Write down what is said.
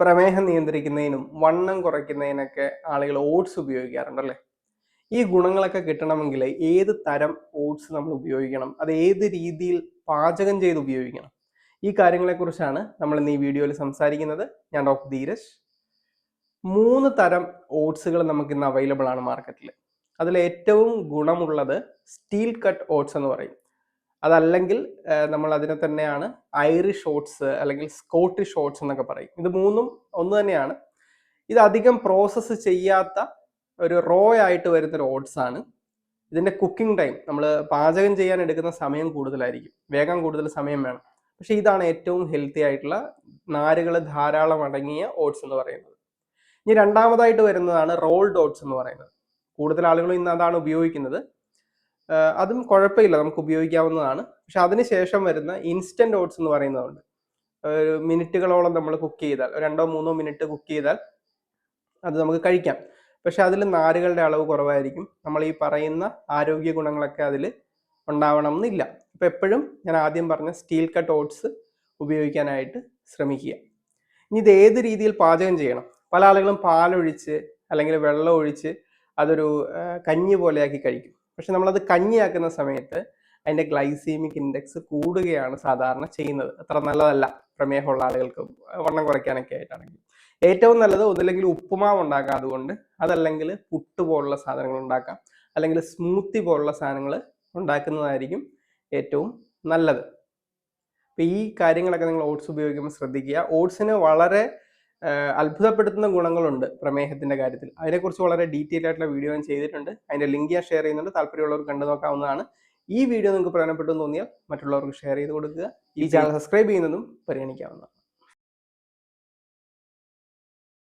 പ്രമേഹം നിയന്ത്രിക്കുന്നതിനും വണ്ണം കുറയ്ക്കുന്നതിനൊക്കെ ആളുകൾ ഓട്സ് ഉപയോഗിക്കാറുണ്ടല്ലേ? ഈ ഗുണങ്ങളൊക്കെ കിട്ടണമെങ്കിൽ ഏത് തരം ഓട്സ് നമ്മൾ ഉപയോഗിക്കണം, അത് ഏത് രീതിയിൽ പാചകം ചെയ്ത് ഉപയോഗിക്കണം, ഈ കാര്യങ്ങളെക്കുറിച്ചാണ് നമ്മൾ ഇന്ന് ഈ വീഡിയോയിൽ സംസാരിക്കുന്നത്. ഞാൻ ഡോക്ടർ ധീരജ്. 3 തരം ഓട്സുകൾ നമുക്ക് ഇന്ന് അവൈലബിൾ ആണ് മാർക്കറ്റിൽ. അതിൽ ഏറ്റവും ഗുണമുള്ളത് സ്റ്റീൽ കട്ട് ഓട്സ് എന്ന് പറയും. അതല്ലെങ്കിൽ നമ്മൾ അതിനെ തന്നെയാണ് ഐറിഷ് ഓട്സ് അല്ലെങ്കിൽ സ്കോട്ടിഷ് ഓട്സ് എന്നൊക്കെ പറയും. ഇത് മൂന്നും ഒന്ന് തന്നെയാണ്. ഇത് അധികം പ്രോസസ്സ് ചെയ്യാത്ത ഒരു റോ ആയിട്ട് വരുന്നൊരു ഓട്സ് ആണ്. ഇതിൻ്റെ കുക്കിംഗ് ടൈം, നമ്മൾ പാചകം ചെയ്യാൻ എടുക്കുന്ന സമയം കൂടുതലായിരിക്കും, വേഗം കൂടുതൽ സമയം വേണം. പക്ഷെ ഇതാണ് ഏറ്റവും ഹെൽത്തി ആയിട്ടുള്ള നാരുകൾ ധാരാളം അടങ്ങിയ ഓട്സ് എന്ന് പറയുന്നത്. ഇനി രണ്ടാമതായിട്ട് വരുന്നതാണ് റോൾഡ് ഓട്സ് എന്ന് പറയുന്നത്. കൂടുതൽ ആളുകളും ഇന്ന് അതാണ് ഉപയോഗിക്കുന്നത്. അതും കുഴപ്പമില്ല, നമുക്ക് ഉപയോഗിക്കാവുന്നതാണ്. പക്ഷെ അതിനുശേഷം വരുന്ന ഇൻസ്റ്റന്റ് ഓട്സ് എന്ന് പറയുന്നതുണ്ട്. ഒരു മിനിറ്റുകളോളം നമ്മൾ കുക്ക് ചെയ്താൽ, 2-3 മിനിറ്റ് കുക്ക് ചെയ്താൽ അത് നമുക്ക് കഴിക്കാം. പക്ഷെ അതിൽ നാരുകളുടെ അളവ് കുറവായിരിക്കും. നമ്മൾ ഈ പറയുന്ന ആരോഗ്യ ഗുണങ്ങളൊക്കെ അതിൽ ഉണ്ടാവണം എന്നില്ല. അപ്പോൾ എപ്പോഴും ഞാൻ ആദ്യം പറഞ്ഞ സ്റ്റീൽ കട്ട് ഓട്സ് ഉപയോഗിക്കാനായിട്ട് ശ്രമിക്കുക. ഇനി ഇത് ഏത് രീതിയിൽ പാചകം ചെയ്യണം? പല ആളുകളും പാലൊഴിച്ച് അല്ലെങ്കിൽ വെള്ളം ഒഴിച്ച് അതൊരു കഞ്ഞി പോലെയാക്കി കഴിക്കും. പക്ഷെ നമ്മളത് കഞ്ഞിയാക്കുന്ന സമയത്ത് അതിൻ്റെ ഗ്ലൈസീമിക് ഇൻഡെക്സ് കൂടുകയാണ് സാധാരണ ചെയ്യുന്നത്. അത്ര നല്ലതല്ല പ്രമേഹമുള്ള ആളുകൾക്ക് വണ്ണം കുറയ്ക്കാനൊക്കെ ആയിട്ടാണെങ്കിൽ. ഏറ്റവും നല്ലത് ഒന്നില്ലെങ്കിൽ ഉപ്പുമാവ് ഉണ്ടാക്കാം അതുകൊണ്ട്, അതല്ലെങ്കിൽ പുട്ട് പോലുള്ള സാധനങ്ങൾ ഉണ്ടാക്കാം, അല്ലെങ്കിൽ സ്മൂത്തി പോലുള്ള സാധനങ്ങൾ ഉണ്ടാക്കുന്നതായിരിക്കും ഏറ്റവും നല്ലത്. അപ്പം ഈ കാര്യങ്ങളൊക്കെ നിങ്ങൾ ഓട്സ് ഉപയോഗിക്കുമ്പോൾ ശ്രദ്ധിക്കുക. ഓട്സിന് വളരെ അത്ഭുതപ്പെടുത്തുന്ന ഗുണങ്ങളുണ്ട് പ്രമേഹത്തിന്റെ കാര്യത്തിൽ. അതിനെക്കുറിച്ച് വളരെ ഡീറ്റെയിൽ ആയിട്ടുള്ള വീഡിയോ ഞാൻ ചെയ്തിട്ടുണ്ട്. അതിന്റെ ലിങ്ക് ഞാൻ ഷെയർ ചെയ്യുന്നുണ്ട്, താല്പര്യമുള്ളവർക്ക് കണ്ടു നോക്കാവുന്നതാണ്. ഈ വീഡിയോ നിങ്ങൾക്ക് പ്രയോജനപ്പെട്ടു എന്ന് തോന്നിയാൽ മറ്റുള്ളവർക്ക് ഷെയർ ചെയ്ത് കൊടുക്കുക. ഈ ചാനൽ സബ്സ്ക്രൈബ് ചെയ്യുന്നതും പരിഗണിക്കാവുന്നതാണ്.